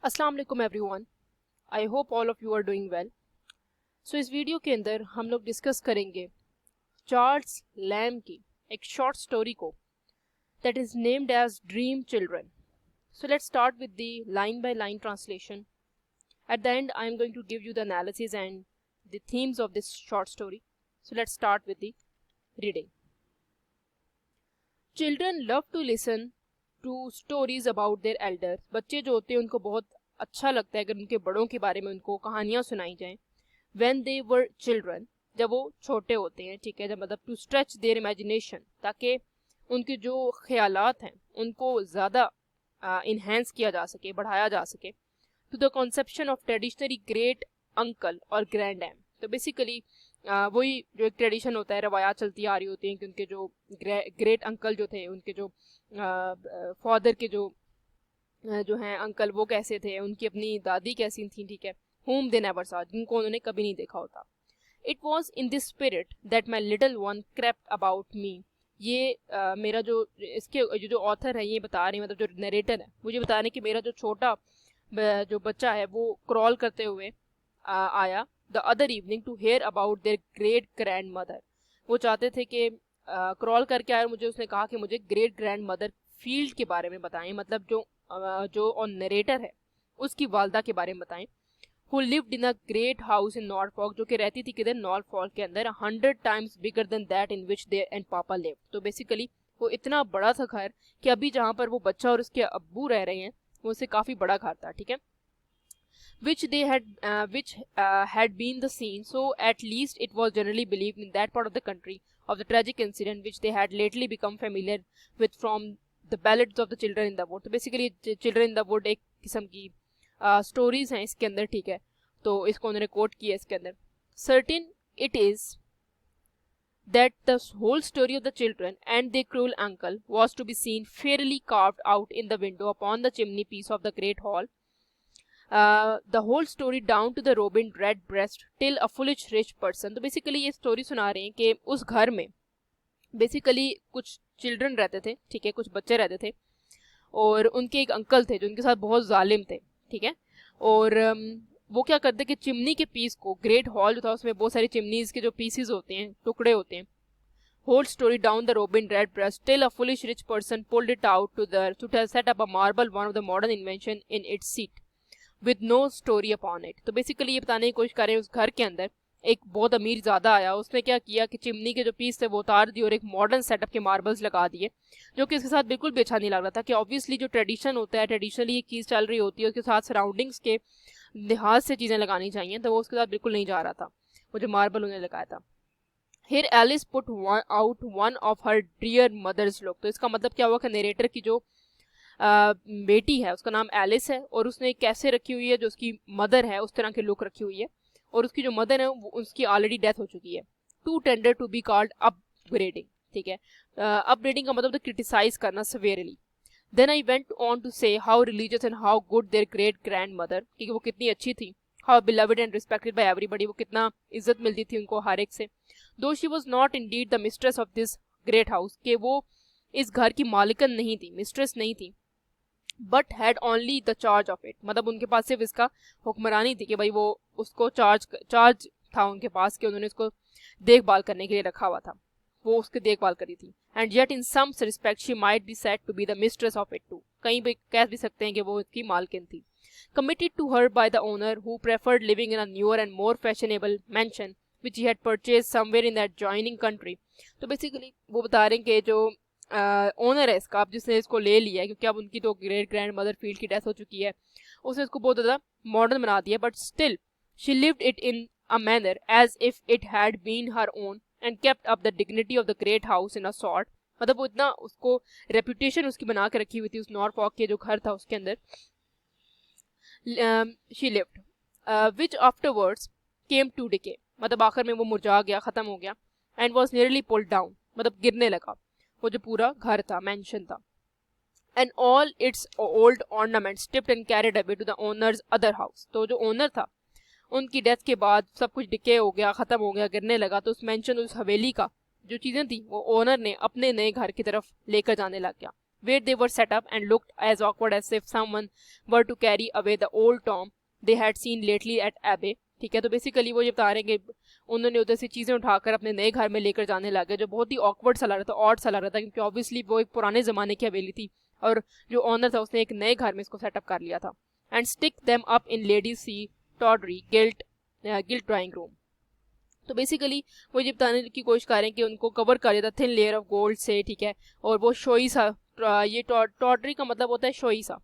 अस्सलाम वालेकुम everyone. I hope all of you are doing well. So इस video के अंदर हम लोग डिस्कस करेंगे चार्ल्स लैम्ब की एक शॉर्ट स्टोरी को that is named as dream children. So let's start with the line by line translation. At the end I am going to give you the analysis and the themes of this short story. So let's start with the reading. Children love to listen to stories about their elders. बच्चे जो होते हैं उनको बहुत अच्छा लगता है अगर उनके बड़ों के बारे में उनको कहानियां सुनाई जाएं। व्हेन दे वर चिल्ड्रन, जब वो छोटे होते हैं, ठीक है, जब मतलब टू स्ट्रेच देयर इमेजिनेशन, ताकि उनके जो ख्यालात हैं उनको ज़्यादा इन्हेंस किया जा सके, बढ़ाया जा सके। To the conception of traditionally great uncle और ग्रैंड एम। तो बेसिकली वही जो एक ट्रेडिशन होता है, रवायात चलती आ रही होती हैं कि उनके जो ग्रेट अंकल जो थे, उनके जो फादर के जो हैं अंकल, वो कैसे थे, उनकी अपनी दादी कैसी थी, ठीक है, whom they never saw, जिनको उन्होंने कभी नहीं देखा होता। It was in this spirit that my little one crept about me। ये मेरा जो इसके जो ऑथर है ये बता रहे हैं, मतलब जो नरेटर है मुझे बता रहे हैं कि मेरा जो छोटा जो बच्चा है वो क्रॉल करते हुए आया the other evening to hear about their great grandmother. वो चाहते थे कि क्रॉल करके आया और मुझे उसने कहा कि मुझे ग्रेट ग्रैंड मदर फील्ड के बारे में बताएं, मतलब जो नरेटर है उसकी वालदा के बारे में बताएं। Who lived in a great house in Norfolk, जो कि रहती थी किधर, नॉरफॉल्क के अंदर, 100 times bigger than that in which they and Papa lived। तो बेसिकली वो इतना बड़ा था घर कि अभी जहाँ पर वो बच्चा और उसके अब्बू रह रहे हैं वो उससे काफ़ी बड़ा घर था, ठीक है। which had been the scene, so at least it was generally believed in that part of the country, of the tragic incident which they had lately become familiar with from the ballads of the children in the wood। तो basically children in the wood एक किस्म की stories हैं इसके अंदर, ठीक है, तो इसको उन्होंने कोट किया इसके अंदर। Certain it is that the whole story of the children and their cruel uncle was to be seen fairly carved out in the window upon the chimney piece of the great hall। The whole story down to the robin red breast till a foolish rich person। तो basically ये story सुना रहे हैं कि उस घर में basically कुछ चिल्ड्रन रहते थे, ठीक है, कुछ बच्चे रहते थे, और उनके एक अंकल थे जो उनके साथ बहुत जालिम थे, ठीक है। और वो क्या करते कि चिमनी के पीस को, ग्रेट हॉल जो था उसमें बहुत सारी चिमनीज के जो पीसेस होते हैं, टुकड़े होते हैं, whole story down the robin red breast till a foolish rich person pulled it out to set up a marble one of the modern invention in its seat with no story upon it। तो basically ये बताने की कोशिश कर रहे हैं उस घर के अंदर एक बहुत अमीर ज़्यादा आया, उसने क्या किया कि चिमनी के जो पीस थे वो उतार दिए और एक मॉडर्न सेटअप के मार्बल्स लगा दिए, जो कि इसके साथ बिल्कुल भी अच्छा नहीं लग रहा था। कि ऑब्वियसली जो ट्रेडिशन होता है, ट्रेडिशनली एक चीज़ चल रही होती है, उसके साथ सराउंडिंग्स के लिहाज से चीज़ें लगानी चाहिए, तो वो उसके साथ बिल्कुल नहीं जा रहा था वो जो मार्बल उन्हें लगाया था। Here Alice put out one of her dear mother's look। तो इसका मतलब क्या हुआ कि नरेटर की जो बेटी है उसका नाम एलिस है और उसने कैसे रखी हुई है, जो उसकी मदर है उस तरह की लुक रखी हुई है, और उसकी जो मदर है वो उसकी ऑलरेडी डेथ हो चुकी है। Too tender to be called upgrading, ठीक है। अपग्रेडिंग का मतलब तो क्रिटिसाइज करना severely। Then I went on to say how religious and how good their great grandmother, क्योंकि वो कितनी अच्छी थी, how beloved and respected by everybody, वो कितना इज्जत मिलती थी उनको हर एक से। दो she was not Indeed the mistress of this great house, कि वो इस घर की मालिकन नहीं थी, मिस्ट्रेस नहीं थी, but had only the charge of it, मतलब उनके पास सिर्फ इसका हुक्मरानी थी कि भाई वो उसको चार्ज था उनके पास, कि उन्होंने उसको देखभाल करने के लिए रखा हुआ था, वो उसकी देखभाल करी थी। And yet in some respect she might be said to be the mistress of it too, कहीं भी कह भी सकते हैं कि वो इसकी मालकिन थी। Committed to her by the owner, who preferred living in a newer and more fashionable mansion which he had purchased somewhere in the adjoining country। तो बेसिकली वो बता रहे हैं कि जो ओनर है इसका, अब जिसने इसको ले लिया है, क्योंकि अब उनकी तो ग्रेट ग्रैंड मदर फील्ड की डेथ हो चुकी है, उसने इसको बहुत ज़्यादा मॉडर्न बना दिया, but still she lived it in a manner as if it had been her own and kept up the dignity of the great house in a sort. मतलब वो इतना उसको रेपुटेशन उसकी बना के रखी हुई थी उस नॉरफॉक के जो घर था उसके अंदर। she lived which afterwards came to decay, मतलब आखिर में वो मुरझा गया, ख़त्म हो गया, and was nearly pulled down, मतलब गिरने लगा वो जो पूरा घर था, मैंशन था, and all its old ornaments stripped and carried away to the owner's other house। तो जो ओनर था उनकी डेथ के बाद सब कुछ डिके हो गया, ख़त्म हो गया, गिरने लगा, तो उस मैंशन, उस हवेली का जो चीज़ें थी वो ओनर ने अपने नए घर की तरफ लेकर जाने लग गया। where they were set up and looked as awkward as if someone were to carry away the old Tom they had seen lately at Abbey. ठीक है, तो बेसिकली वो ये बता रहे हैं कि उन्होंने उधर से चीज़ें उठाकर अपने नए घर में लेकर जाने लगे, जो बहुत ही ऑकवर्ड सा लग रहा था, ऑड सा लग रहा था, क्योंकि ऑब्वियसली वो एक पुराने ज़माने की हवेली थी और जो ऑनर था उसने एक नए घर में इसको सेटअप कर लिया था. And stick them up in lady C tawdry gilt drawing room. तो बेसिकली वो ये बताने की कोशिश कर रहे हैं कि उनको कवर कर दिया था थिन लेयर ऑफ गोल्ड से, ठीक है, और वो शोई सा, ये टॉडरी का मतलब होता है शोई सा.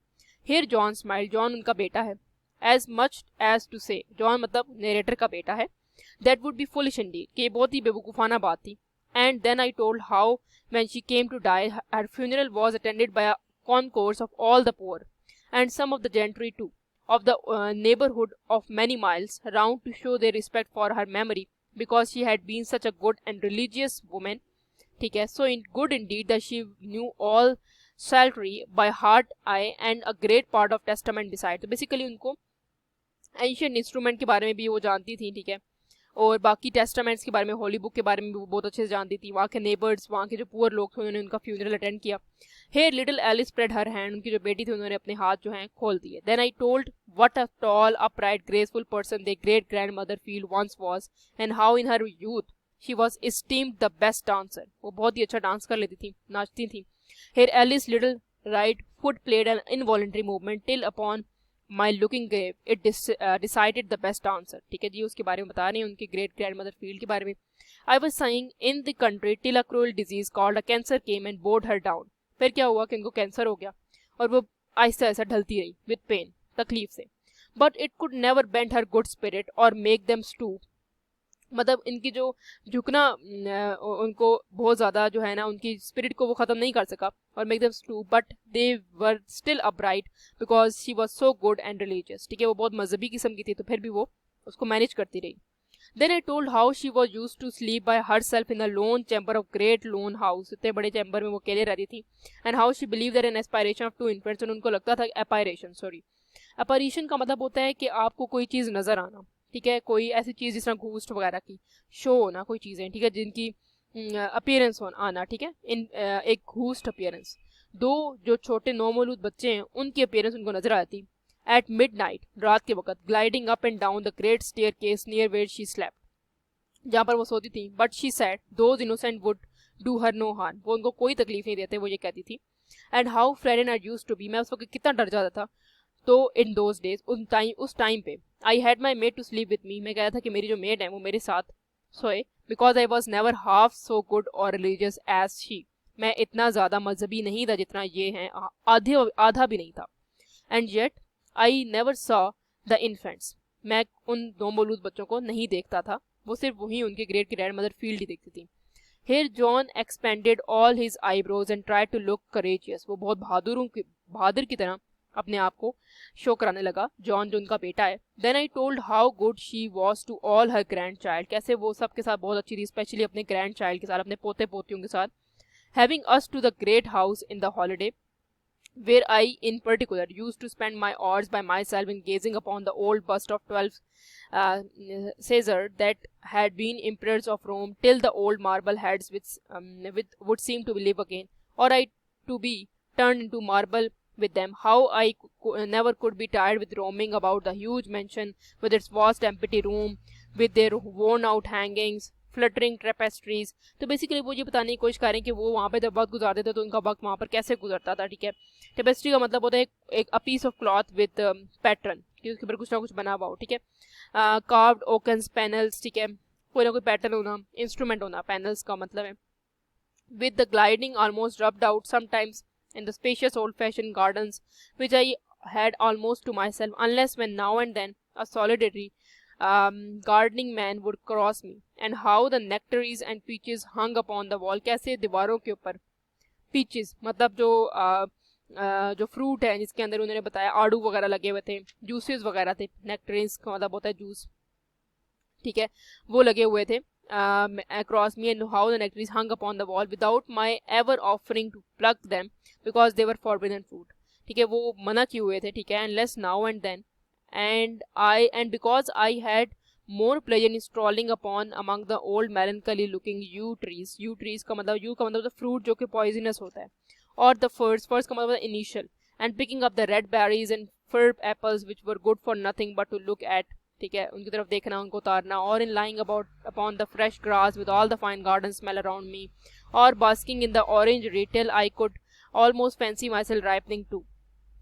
हियर जॉन स्माइल, जॉन उनका बेटा है. As much as to say, John मतलब नरेटर का बेटा है. That would be foolish indeed, कि ये बहुत ही बेवकूफ़ाना बात थी. And then I told how when she came to die her funeral was attended by a concourse of all the poor and some of the gentry too of the neighborhood of many miles round to show their respect for her memory because she had been such a good and religious woman. ठीक है, so in good indeed that she knew all psaltery by heart, eye and a great part of testament beside. तो basically उनको ancient instrument के बारे में भी वो जानती थी, ठीक है, और बाकी टेस्टामेंट्स के बारे में, होली बुक के बारे में भी वो बहुत अच्छे से जानती थी. वहाँ के नेबर्स, वहाँ के जो पुअर लोग थे, उन्होंने उनका फ्यूनरल अटेंड किया. Here little Alice spread her hand, उनकी जो बेटी थी उन्होंने अपने हाथ जो हैं खोल दिए. Then I told what a tall upright graceful person their great grandmother Field once was and how in her youth she was esteemed the best dancer. वो बहुत ही अच्छा डांस कर लेती थी, नाचती थी. Here Alice little right foot played an involuntary movement till upon my looking grave it decided the best answer. ठीक है जी, उसके बारे में बता रहे हैं, उनके ग्रेट ग्रैंड मदर फील्ड के बारे में. I was saying in the country till a cruel disease called a cancer came and board her down. फिर क्या हुआ कि उनको कैंसर हो गया और वो आहिस्ता आहिस्ता ढलती रही विद पेन, तकलीफ से. But it could never bend her good spirit और मेक देम स्टूप. मतलब इनकी जो झुकना उनको बहुत ज़्यादा जो है ना, उनकी स्पिरिट को वो ख़त्म नहीं कर सका और make them stoop. But they were still upright because she was so good and religious. ठीक है, वो बहुत मजहबी किस्म की थी, तो फिर भी वो उसको मैनेज करती रही. Then I told how she was used to sleep by herself in a lone chamber of great lone house. इतने बड़े चैम्बर में वो अकेले रहती थी. And how she believed that an aspiration of two infants, और उनको लगता था apparition का मतलब होता है कि आपको कोई चीज़ नज़र आना. ठीक है, कोई ऐसी चीज़ जिस तरह घूस्ट वगैरह की शो होना, कोई चीज़ें, ठीक है, जिनकी अपीयरेंस आना. ठीक है, इन एक घूस्ट अपीयरेंस. दो जो छोटे नौमौलूद बच्चे हैं उनकी अपीयरेंस उनको नजर आती. At midnight, रात के वक्त, gliding up and down the great staircase near where she slept, जहाँ पर वो सोती थी. But she said those innocent would do her no harm. वो उनको कोई तकलीफ नहीं देते, वो ये कहती थी. And how frightened I used to be, मैं उस वक्त कितना डर जाता था. तो in those days, उस टाइम पे, I had my maid to sleep with me. मैं कहता था कि मेरी जो मेड है वो मेरे साथ सोए. Because I was never half so good or religious as she. मैं इतना ज़्यादा मजहबी नहीं था जितना ये हैं, आधा भी नहीं था. And yet I never saw the infants. मैं उन दो मौलूद बच्चों को नहीं देखता था, वो सिर्फ वही उनके ग्रेट ग्रैंड मदर फील्ड ही देखती थी. Here John expanded all his eyebrows and try to look courageous. वो बहुत बहादुर की तरह अपने आप को शो कराने लगा, जॉन जो उनका बेटा है. Then I told how good she was to all her grand child. कैसे वो सबके साथ बहुत अच्छी थी, स्पेशली अपने ग्रैंड चाइल्ड के साथ, अपने पोते पोतियों के साथ. Having us to the great house in the holiday, where I in particular used to spend my hours by myself in gazing upon the old bust of 12 Caesar that had been emperors of Rome, till the old marble heads with would seem to live again, or I to be turned into marble with them. How I never could be tired with roaming about the huge mansion with its vast empty room, with their worn out hangings, fluttering tapestries. तो basically वो ये बताने की कोशिश करें कि वो वहाँ पे जब वक्त गुजारते थे तो उनका वक्त वहाँ पर कैसे गुजरता था. ठीक है, टेपेस्ट्री का मतलब होता है एक a piece of cloth with pattern, कि उसके ऊपर कुछ ना कुछ बना हुआ हो. ठीक है, कार्व्ड ओकन्स पैनल्स. ठीक है, कोई ना कोई पैटर्न होना, इंस्ट्रूमेंट होना, पैनल्स का मतलब है. With the gliding almost rubbed out sometimes in the spacious old-fashioned gardens which I had almost to myself, unless when now and then a solitary gardening man would cross me. And how the nectaries and peaches hung upon the wall. कैसे दीवारों के ऊपर peaches मतलब जो fruit है जिसके अंदर उन्होंने बताया आड़ू वगैरह लगे हुए थे, जूसेस वगैरह थे. नेक्टरीज का मतलब होता है जूस. ठीक है, वो लगे हुए थे across me, and how the nectaries hung upon the wall without my ever offering to pluck them because they were forbidden fruit. ठीक है, वो मना किए हुए थे. ठीक है, unless now and then, and because I had more pleasure in strolling upon among the old melancholy looking yew trees. का मतलब fruit जो कि poisonous होता है, or the first का मतलब होता है initial, and picking up the red berries and fir apples which were good for nothing but to look at, ठीक है, उनकी तरफ देखना, उनको उतारना, or in lying about upon the fresh grass with all the fine garden smell around me, or basking in the orange till I could almost fancy myself ripening too,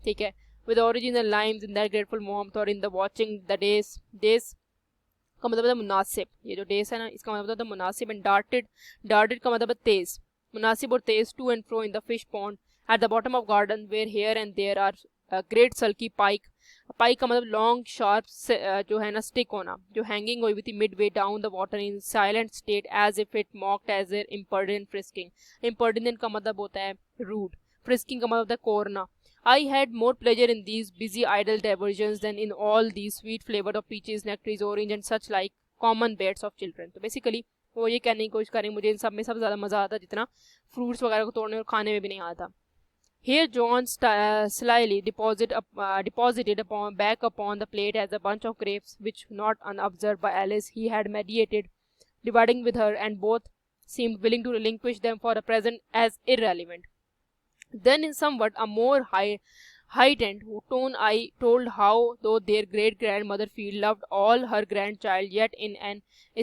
ठीक है, with original limes in that grateful warmth, or in the watching the days का मतलब है मुनासिब, ये जो days है ना इसका मतलब है मुनासिब, एंड डार्टेड का मतलब है तेज, मुनासिब और तेज, to and fro in the fish pond at the bottom of garden where here and there are great sulky pike, pike का मतलब लॉन्ग शार्प जो है ना स्टिक होना, जो हैंगिंग हुई थी midway down the water in silent state as if it mocked as a impertinent frisking, impertinent का मतलब होता है रूड, फ्रिस्किंग का मतलब होता है कोरना. I had more pleasure in these busy idle diversions than in all these sweet flavored of peaches, nectaries, orange and such like common beds of children. तो basically वो ये कहने की कोशिश करें मुझे इन सब में सबसे ज़्यादा मज़ा आता जितना फ्रूट्स वगैरह को तोड़ने और खाने में भी नहीं आता. Here John slyly deposited back upon the plate as a bunch of grapes which, not unobserved by Alice, he had mediated dividing with her, and both seemed willing to relinquish them for the present as irrelevant. Then in somewhat a more heightened tone I told how, though their great-grandmother Field loved all her grandchild, yet in an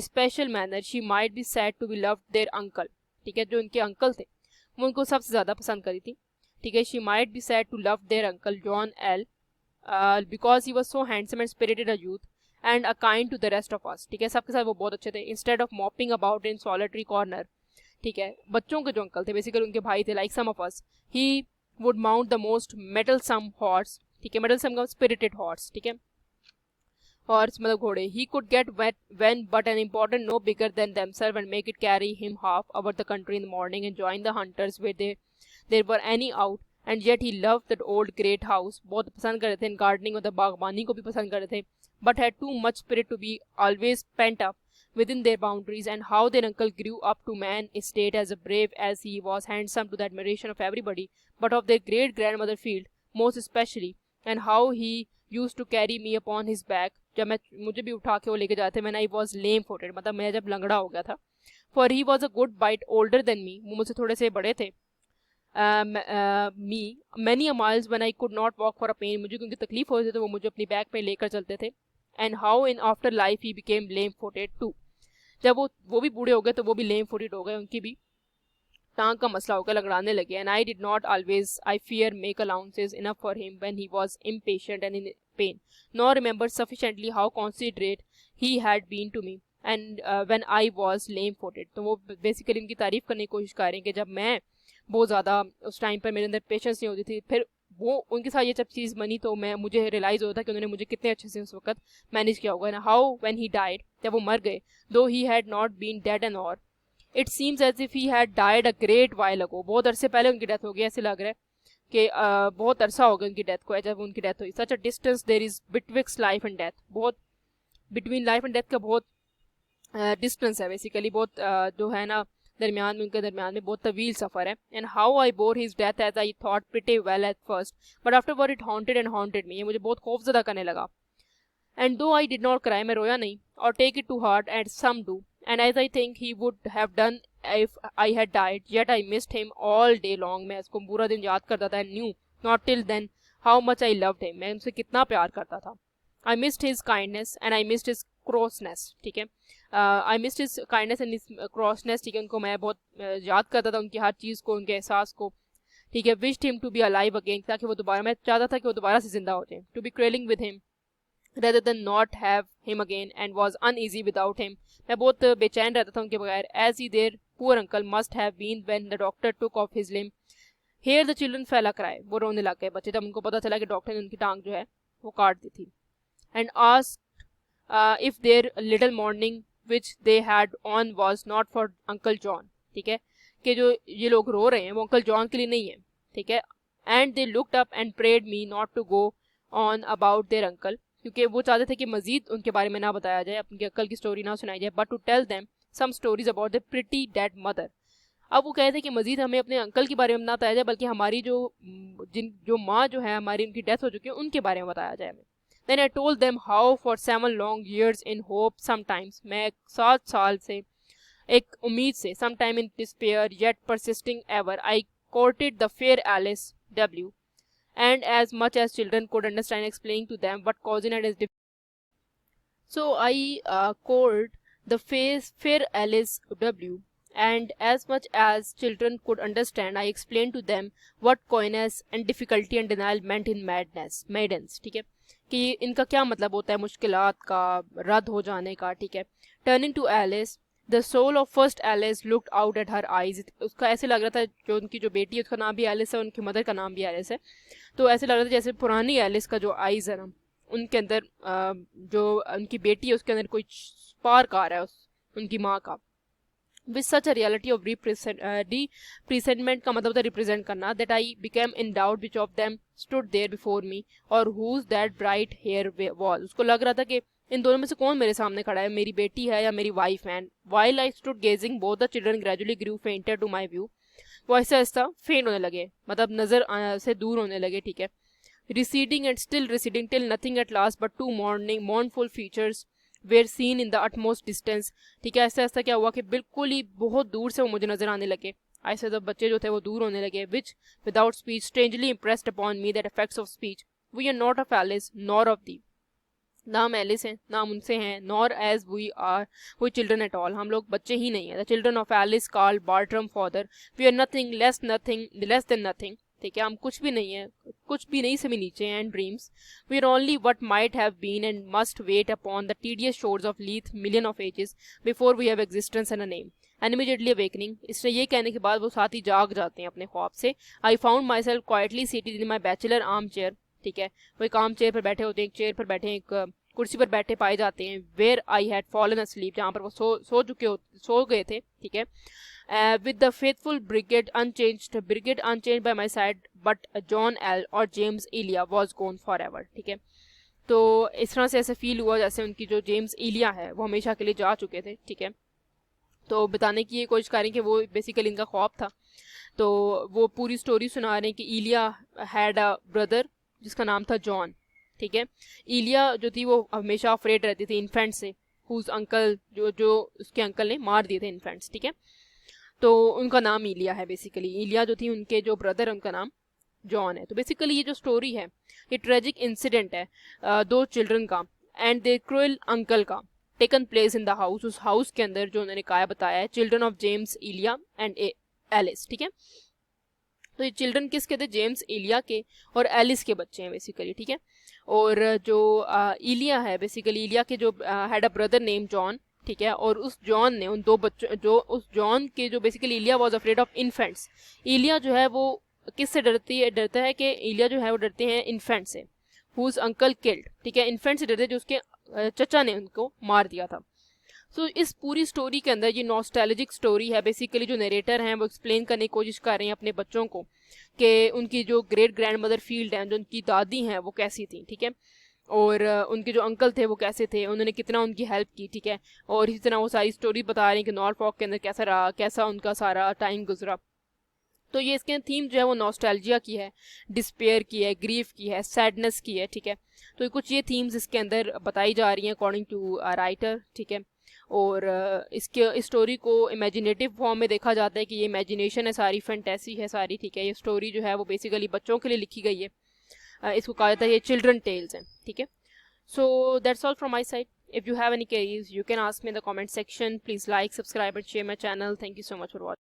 special manner she might be said to be loved their uncle, ठीक है, जो उनके uncle थे वो उनको सबसे ज़्यादा पसंद करी थी, ठीक है. She might be said to love their uncle John L. Because he was so handsome and spirited a youth and a kind to the rest of us, ठीक है, सबके साथ वो बहुत अच्छे थे. Instead of mopping about in solitary corner, ठीक है, बच्चों के जो अंकल थे बेसिकली उनके भाई थे, like some of us, he would mount the most mettlesome horse, ठीक है, मेटलसम का स्पिरिटेड हॉर्स, ठीक है, हॉर्स मतलब घोड़े. He could get when but an important no bigger than themselves and make it carry him half over the country in the morning and join the hunters where there were any out, and yet he loved that old great house, बहुत पसंद करते थे, gardening और बागबानी को भी पसंद करते थे, but had too much spirit to be always pent up within their boundaries, and how their uncle grew up to man estate as brave as he was handsome to the admiration of everybody, but of their great grandmother Field most especially, and how he used to carry me upon his back, जब मुझे भी उठा के वो लेके जाते when I was lame footed, मतलब मैं जब लंगड़ा हो गया था, for he was a good bit older than me, वो मुझसे थोड़े से बड़े थे, me many a miles when I could not walk for a pain, मुझे क्योंकि तकलीफ हो रही थी तो वो मुझे अपनी बैक पे लेकर चलते थे, and how in after life he became lame footed too, जब वो भी बूढ़े हो गए तो वो भी लेम फुटेड हो गए, उनकी भी टांग का मसला होकर लगड़ाने लगे. And I did not always I fear make allowances enough for him when he was impatient and in pain, nor remember sufficiently how considerate he had been to me and when I was lame footed. तो वो basically उनकी तारीफ करने की कोशिश कर रहे हैं कि जब मैं बहुत ज़्यादा उस टाइम पर मेरे अंदर पेशेंस नहीं होती थी, फिर वो उनके साथ ये सब चीज़ बनी तो मुझे रियलाइज़ होता कि उन्होंने मुझे कितने अच्छे से उस वक्त मैनेज किया होगा. हाउ व्हेन ही डाइड, जब वो मर गए, though he had not been dead and और it seems as if he had died a great while ago, बहुत अरसे पहले उनकी डेथ हो गई, ऐसे लग रहा है कि बहुत अरसा हो गया उनकी डेथ को जब उनकी डेथ हुई. Such a distance there is betwixt life and death, बहुत बिटवीन लाइफ एंड डेथ का बहुत डिस्टेंस है बेसिकली, बहुत जो है ना दरमियान में, उनके दरमियान में बहुत तवील सफ़र है. And how I bore his death as I thought pretty well at first but afterward it haunted and haunted me, ये मुझे बहुत खौफजदा करने लगा. एंड दो आई डिड नॉट क्राई, मैं रोया नहीं, और take it to heart and some do, and as I think he would have done if I had died, yet I missed him all day long, मैं इसको पूरा दिन याद करता था. And knew not till then how much I loved him, मैं उनसे कितना प्यार करता था. I missed his kindness and I missed his crossness, ठीक है, I missed his kindness and his crossness, ठीक है, उनको मैं बहुत याद करता था, उनकी हर चीज़ को, उनके एहसास को, ठीक है. Wished him to be alive again, ताकि वो दोबारा, मैं चाहता था कि वो दोबारा से जिंदा हो जाए. To be quarrelling with him rather than not have him again, and was uneasy without him, मैं बहुत बेचैन रहता था उनके बगैर, as he their poor uncle must have been when the doctor took off his limb. Here the children fell a cry, वो रोने लग गए बच्चे जब उनको पता चला कि डॉक्टर ने उनकी टांग जो है वो काट दी थी. And asked if their little mourning which they had on was not for Uncle John, ठीक है, कि जो ये लोग रो रहे हैं वो अंकल जॉन के लिए नहीं है, ठीक है. And they looked up and prayed me not to go on about their uncle, क्योंकि वो चाहते थे कि मजीद उनके बारे में ना बताया जाए, अपने अंकल की स्टोरी ना सुनाई जाए, but to tell them some stories about the pretty dead mother. अब वो कहते थे कि मजीद हमें अपने अंकल के बारे में ना बताया जाए, बल्कि हमारी जो माँ जो है हमारी, उनकी डेथ हो चुकी है, उनके बारे में बताया जाए हमें. Then I told them how for 7 long years in hope sometimes, मैं 7 साल से एक उम्मीद से, sometime in despair yet persisting ever, I courted the fair Alice W. And as much as children could understand, explaining to them what cousin had is different. So I courted the fair Alice W. And as much as children could understand, I explained to them what coyness and difficulty and denial meant in maidens. ठीक है, कि इनका क्या मतलब होता है मुश्किलात का, रद्द हो जाने का. ठीक है. Turning to Alice, the soul of first Alice looked out at her eyes. उसका ऐसे लग रहा था, जो उनकी जो बेटी है उसका नाम भी एलिस है, उनकी मदर का नाम भी एलिस है, तो ऐसे लग रहा था जैसे पुरानी एलिस का जो आइज है ना, उनके अंदर जो उनकी बेटी है उसके अंदर कोई स्पार्क आ रहा है उनकी माँ का. With such a reality of representment का मतलब होता है रिप्रेजेंट करना, that I became in doubt which of them stood there before me और whose that bright hair was. उसको लग रहा था कि इन दोनों में से कौन मेरे सामने खड़ा है, मेरी बेटी है या मेरी वाइफ है. While I stood gazing both the children gradually grew fainter to my view. वो ऐसा ऐसा फेंट होने लगे, मतलब नजर से दूर होने लगे. ठीक है. receding and still receding till nothing at last but two mournful features were seen in the utmost distance. ठीक है. ऐसा ऐसा क्या हुआ कि बिल्कुल ही बहुत दूर से वो मुझे नजर आने लगे. ऐसे जब बच्चे जो थे वो दूर होने लगे. which without speech strangely impressed upon me that effects of speech. we are not of Alice nor of thee. नाम एलिस हैं, नाम उनसे हैं, nor as we are we children at all. हम लोग बच्चे ही नहीं है. The children of Alice call Bartrum father. We are nothing less than nothing. ठीक है. हम कुछ भी नहीं है, कुछ भी नहीं से भी नीचे हैं. And dreams we are only what might have been and must wait upon the tedious shores of Lethe million of ages before we have existence and a name. And immediately awakening, इसने ये कहने के बाद वो साथ ही जाग जाते हैं अपने ख्वाब से. I found my self quietly seated in my bachelor arm chair. ठीक है. वो एक आर्म चेयर पर बैठे होते हैं, एक चेयर पर बैठे, एक कुर्सी पर बैठे पाए जाते हैं. Where I had fallen asleep, जहाँ पर वो सो गए थे. ठीक है. With the faithful Bridget unchanged by my side but John L और James Elia was gone forever. ठीक है. तो इस तरह से ऐसे फील हुआ जैसे उनकी जो जेम्स इलिया है वो हमेशा के लिए जा चुके थे. ठीक है. तो बताने की ये कोशिश करें कि वो बेसिकली इनका ख्वाब था. तो वो पूरी स्टोरी सुना रहे हैं कि इलिया हैड अ ब्रदर जिसका नाम था जॉन. ठीक है. इलिया जो थी वो हमेशा अफ्रेड रहती थी इन्फेंट से, हुज अंकल जो उसके अंकल ने मार दिए थे इन्फेंट्स. ठीक है. तो उनका नाम इलिया है. बेसिकली इलिया जो थी उनके जो ब्रदर है उनका नाम जॉन है. तो बेसिकली ये जो स्टोरी है ये ट्रेजिक इंसिडेंट है दो चिल्ड्रन का एंड दे क्रूएल अंकल का, taken place in the house. उस हाउस के अंदर जो उन्होंने कहा बताया है, children of James Elia and Alice. ठीक है. तो ये चिल्ड्रन किसके थे? जेम्स इलिया के और एलिस के बच्चे हैं बेसिकली. ठीक है. और जो इलिया है बेसिकली, इलिया के जो had a brother name John. ठीक है. और उस जॉन ने उन दो बच्चों, जो उस जॉन के जो basically Iliya was afraid of infants. इलिया जो है वो किससे डरता है कि इलिया जो है वो डरते हैं इन्फेंट से, हुज अंकल किल्ड. ठीक है. इन्फेंट से डरते जो उसके चचा ने उनको मार दिया था. सो इस पूरी स्टोरी के अंदर ये नॉस्टैल्जिक स्टोरी है. बेसिकली जो नरेटर हैं वो एक्सप्लेन करने की कोशिश कर रहे हैं अपने बच्चों को कि उनकी जो ग्रेट ग्रैंड मदर फील्ड हैं, जो उनकी दादी हैं वो कैसी थी. ठीक है. और उनके जो अंकल थे वो कैसे थे, उन्होंने कितना उनकी हेल्प की. ठीक है. और इसी तरह वो सारी स्टोरी बता रहे हैं कि नॉर्फॉक के अंदर कैसा रहा, कैसा उनका सारा टाइम गुजरा. तो ये इसके थीम जो है वो नॉस्टैल्जिया की है, डिस्पेयर की है, ग्रीफ की है, सैडनेस की है. ठीक है. तो कुछ ये थीम्स इसके अंदर बताई जा रही हैं अकॉर्डिंग टू राइटर. ठीक है. और इस स्टोरी को इमेजिनेटिव फॉर्म में देखा जाता है कि ये इमेजिनेशन है सारी, फैंटेसी है सारी. ठीक है. ये स्टोरी जो है वो बेसिकली बच्चों के लिए लिखी गई है. इसको कहा जाता है ये चिल्ड्रन टेल्स हैं. ठीक है. So that's all from my side. If you have any queries you can ask me in the comment section. Please like, subscribe and share my channel. Thank you so much for watching.